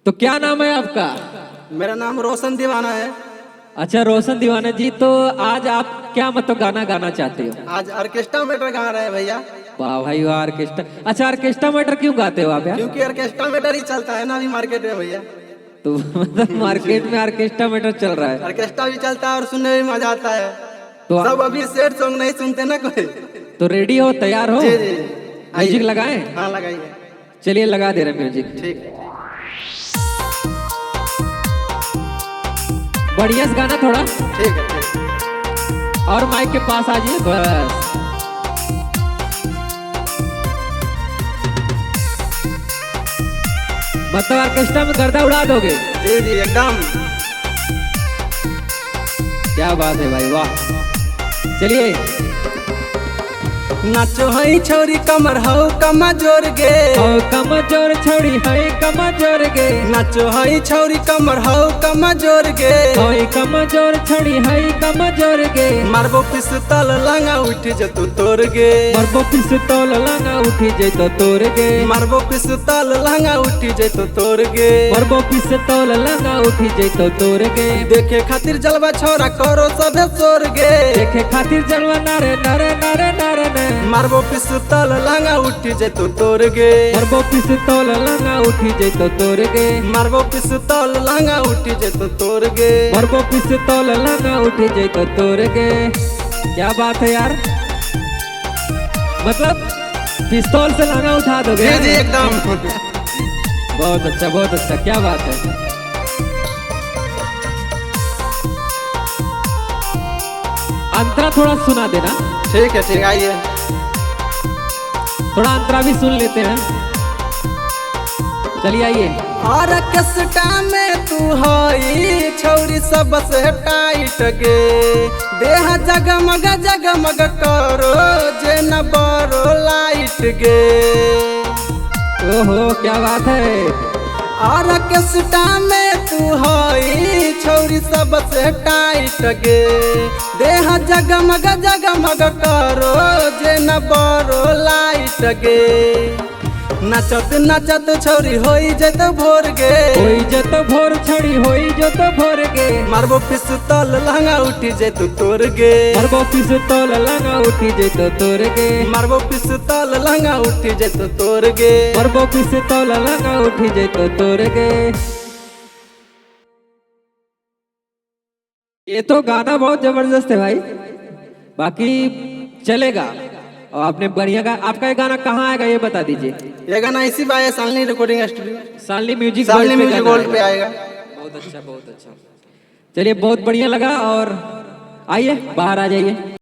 तो क्या नाम है आपका? मेरा नाम रोशन दीवाना है। अच्छा, रोशन दीवाना जी। तो आज आप क्या मतलब गाना गाना चाहते हो? आज ऑर्केस्ट्रा मैटर गा रहे हैं भैया। वाह भाई वाह, ऑर्केस्ट्रा। अच्छा, ऑर्केस्ट्रा मैटर क्यों गाते हो आप यार? क्योंकि ऑर्केस्ट्रा मैटर ही चलता है ना अभी मार्केट में भैया। तो मतलब मार्केट में ऑर्केस्ट्रा मैटर चल रहा है। ऑर्केस्ट्रा भी चलता है और सुनने में मजा आता है। तो सब अभी सैड सॉन्ग नहीं सुनते ना कोई। तो रेडी हो, तैयार हो? जी जी, म्यूजिक लगाएं? हाँ लगाइए। चलिए लगा दे रहे म्यूजिक। ठीक है। बढ़िया से गाना थोड़ा, ठीक है ठीक। और माइक के पास आ जाइए बस। मतलब ऑर्केस्ट्रा में गर्दा उड़ा दोगे? जी जी एकदम। क्या बात है भाई, वाह। चलिए। नाचो हई छोरी कमर हो कमा जोर गे, कमजोर छोड़ी है कमजोर गे, नाचो हई छोरी कमर हो कमा जोर गे, कमजोर छोड़ी है कमजोर गे। मारबो पिस्तौल लंगा उठ जतु तोर गे, मरबो पिस्तौल लंगा उठी जैतो तोर गे, मारबो पिस्तौल लंगा उठ जतु तोर गे, मरबो पिस्तौल लंगा उठी जैतो तोर गे। देखे खातिर जलवा छोरा करो सबे सोर गे, देखे खातिर जलवा नारे नारे नारे नारे ने, मारबो पिस्तौल लंगा उठ जतु तोर गे, मरबो पिस्तौल लंगा उठी जैतो तोर गे, मारबो पिस्तौल लंगा उठ जतु तोर गे। मरबो पिस्तौल लंगा उठी जैतो तोर गे। क्या बात है यार, मतलब पिस्तौल से लंगा उठा दोगे? जी जी एकदम। बहुत अच्छा बहुत अच्छा, क्या बात है। अंतरा थोड़ा सुना देना। ठीक है ठीक, आइए। थोड़ा अंतरा भी सुन लेते हैं। चलिए आइए। और कसटा में तू हई छौरी सबसे टाइट गे, देह जगमग करो जे न बरो लाइट गे। ओहो क्या बात है। और कसटा में तू हई छौरी सबसे टाइट गे, देह जगमग करो जे न बरो लाइट गे। नचत नचत छौरी होई जत भोर गे, होई जत भोर छड़ी होई जत भोर गे, मारबो पिस्तौल लंगा उठी जतु तोर गे, मरबो पिस्तौल लंगा उठी जैतो तोर गे, मारबो पिस्तौल लंगा उठी जतु तोर गे, मरबो पिस्तौल लंगा उठी जैतो तोर गे। ये तो गाना बहुत जबरदस्त है भाई, बाकी चलेगा। और आपने बढ़िया गा। आपका ये गाना कहाँ आएगा ये बता दीजिए। ये गाना इसी by Salni recording studio, Salni music Salni world पे म्यूजिक गाना वर्ल्ड पे आएगा। बहुत अच्छा बहुत अच्छा। चलिए बहुत बढ़िया लगा। और आइए बाहर आ जाइए।